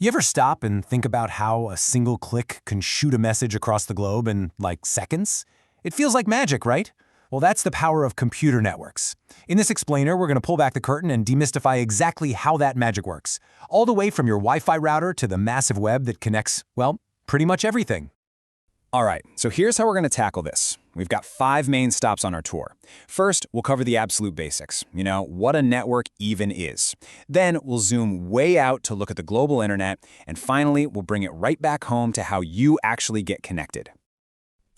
You ever stop and think about how a single click can shoot a message across the globe in, like, seconds? It feels like magic, right? Well, that's the power of computer networks. In this explainer, we're going to pull back the curtain and demystify exactly how that magic works, all the way from your Wi-Fi router to the massive web that connects, well, pretty much everything. All right, so here's how we're going to tackle this. We've got 5 main stops on our tour. First, we'll cover the absolute basics, what a network even is. Then we'll zoom way out to look at the global internet, and finally, we'll bring it right back home to how you actually get connected.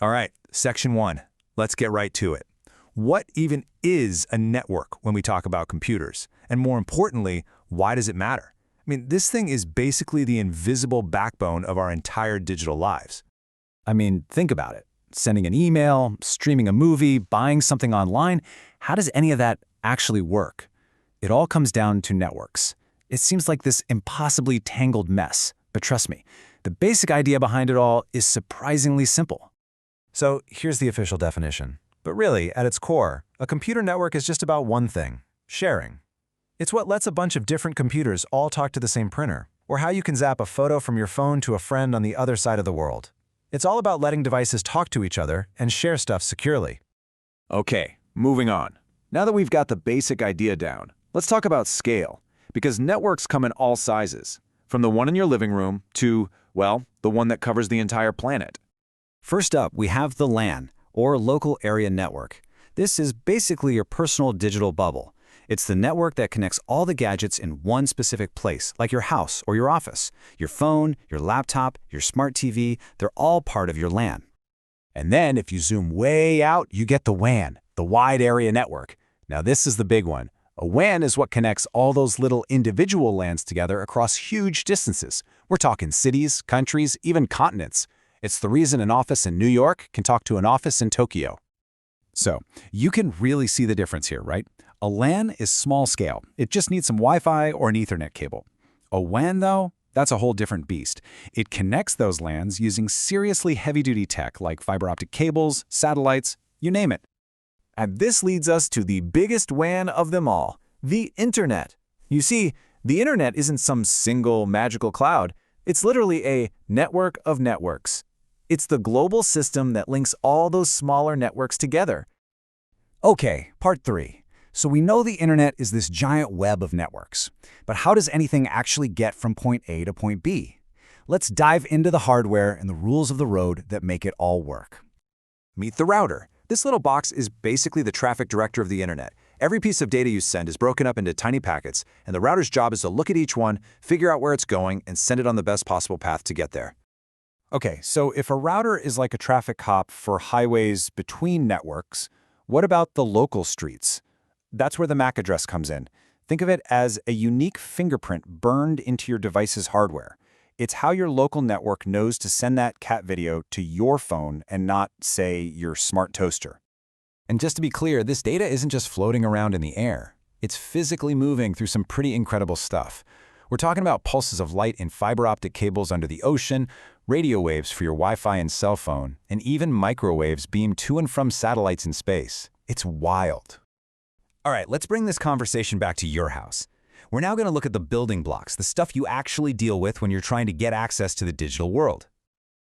All right, section 1. Let's get right to it. What even is a network when we talk about computers? And more importantly, why does it matter? I mean, this thing is basically the invisible backbone of our entire digital lives. Think about it. Sending an email, streaming a movie, buying something online, how does any of that actually work? It all comes down to networks. It seems like this impossibly tangled mess, but trust me, the basic idea behind it all is surprisingly simple. So here's the official definition. But really, at its core, a computer network is just about one thing: sharing. It's what lets a bunch of different computers all talk to the same printer, or how you can zap a photo from your phone to a friend on the other side of the world. It's all about letting devices talk to each other and share stuff securely. Okay, moving on. Now that we've got the basic idea down, let's talk about scale, because networks come in all sizes, from the one in your living room to, well, the one that covers the entire planet. First up, we have the LAN, or Local Area Network. This is basically your personal digital bubble. It's the network that connects all the gadgets in one specific place, like your house or your office. Your phone, your laptop, your smart TV, they're all part of your LAN. And then if you zoom way out, you get the WAN, the Wide Area Network. Now this is the big one. A WAN is what connects all those little individual LANs together across huge distances. We're talking cities, countries, even continents. It's the reason an office in New York can talk to an office in Tokyo. So, you can really see the difference here, right? A LAN is small scale. It just needs some Wi-Fi or an Ethernet cable. A WAN, though, that's a whole different beast. It connects those LANs using seriously heavy-duty tech like fiber optic cables, satellites, you name it. And this leads us to the biggest WAN of them all, the Internet. You see, the Internet isn't some single magical cloud. It's literally a network of networks. It's the global system that links all those smaller networks together. Okay, part 3. So we know the internet is this giant web of networks. But how does anything actually get from point A to point B? Let's dive into the hardware and the rules of the road that make it all work. Meet the router. This little box is basically the traffic director of the internet. Every piece of data you send is broken up into tiny packets, and the router's job is to look at each one, figure out where it's going, and send it on the best possible path to get there. Okay, so if a router is like a traffic cop for highways between networks, what about the local streets? That's where the MAC address comes in. Think of it as a unique fingerprint burned into your device's hardware. It's how your local network knows to send that cat video to your phone and not, say, your smart toaster. And just to be clear, this data isn't just floating around in the air. It's physically moving through some pretty incredible stuff. We're talking about pulses of light in fiber optic cables under the ocean, radio waves for your Wi-Fi and cell phone, and even microwaves beamed to and from satellites in space. It's wild. All right, let's bring this conversation back to your house. We're now going to look at the building blocks, the stuff you actually deal with when you're trying to get access to the digital world.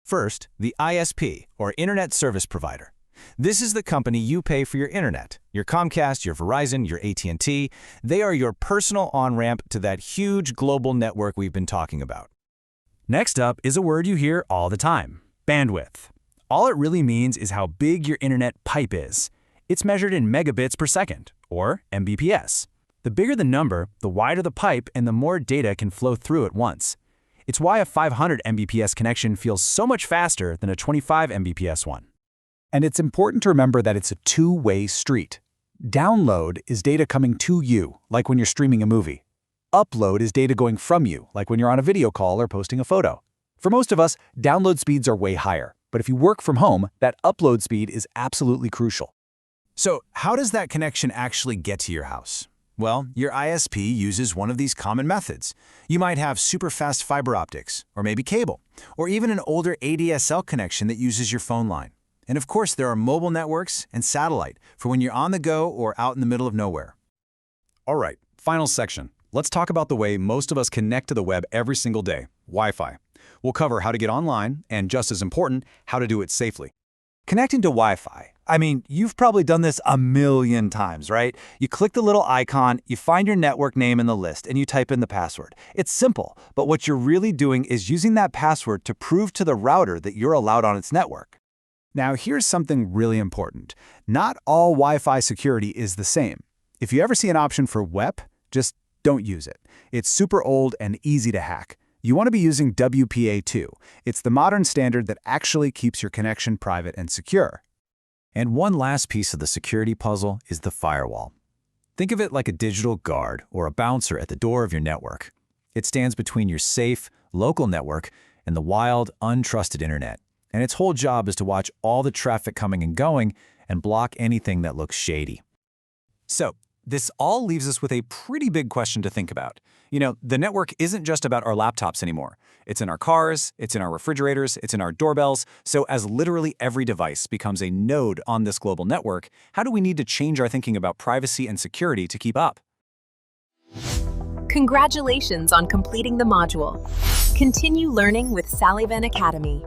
First, the ISP, or Internet Service Provider. This is the company you pay for your internet. Your Comcast, your Verizon, your AT&T, they are your personal on-ramp to that huge global network we've been talking about. Next up is a word you hear all the time: bandwidth. All it really means is how big your internet pipe is. It's measured in megabits per second, or Mbps. The bigger the number, the wider the pipe and the more data can flow through at once. It's why a 500 Mbps connection feels so much faster than a 25 Mbps one. And it's important to remember that it's a two-way street. Download is data coming to you, like when you're streaming a movie. Upload is data going from you, like when you're on a video call or posting a photo. For most of us, download speeds are way higher, but if you work from home, that upload speed is absolutely crucial. So how does that connection actually get to your house? Well, your ISP uses one of these common methods. You might have super fast fiber optics, or maybe cable, or even an older ADSL connection that uses your phone line. And of course, there are mobile networks and satellite for when you're on the go or out in the middle of nowhere. All right, final section. Let's talk about the way most of us connect to the web every single day, Wi-Fi. We'll cover how to get online and, just as important, how to do it safely. Connecting to Wi-Fi. I mean, you've probably done this a million times, right? You click the little icon, you find your network name in the list, and you type in the password. It's simple, but what you're really doing is using that password to prove to the router that you're allowed on its network. Now, here's something really important. Not all Wi-Fi security is the same. If you ever see an option for WEP, just don't use it. It's super old and easy to hack. You want to be using WPA2. It's the modern standard that actually keeps your connection private and secure. And one last piece of the security puzzle is the firewall. Think of it like a digital guard or a bouncer at the door of your network. It stands between your safe, local network and the wild, untrusted internet. And its whole job is to watch all the traffic coming and going and block anything that looks shady. So, this all leaves us with a pretty big question to think about. You know, the network isn't just about our laptops anymore. It's in our cars, it's in our refrigerators, it's in our doorbells. So as literally every device becomes a node on this global network, how do we need to change our thinking about privacy and security to keep up? Congratulations on completing the module. Continue learning with Salyvan Academy.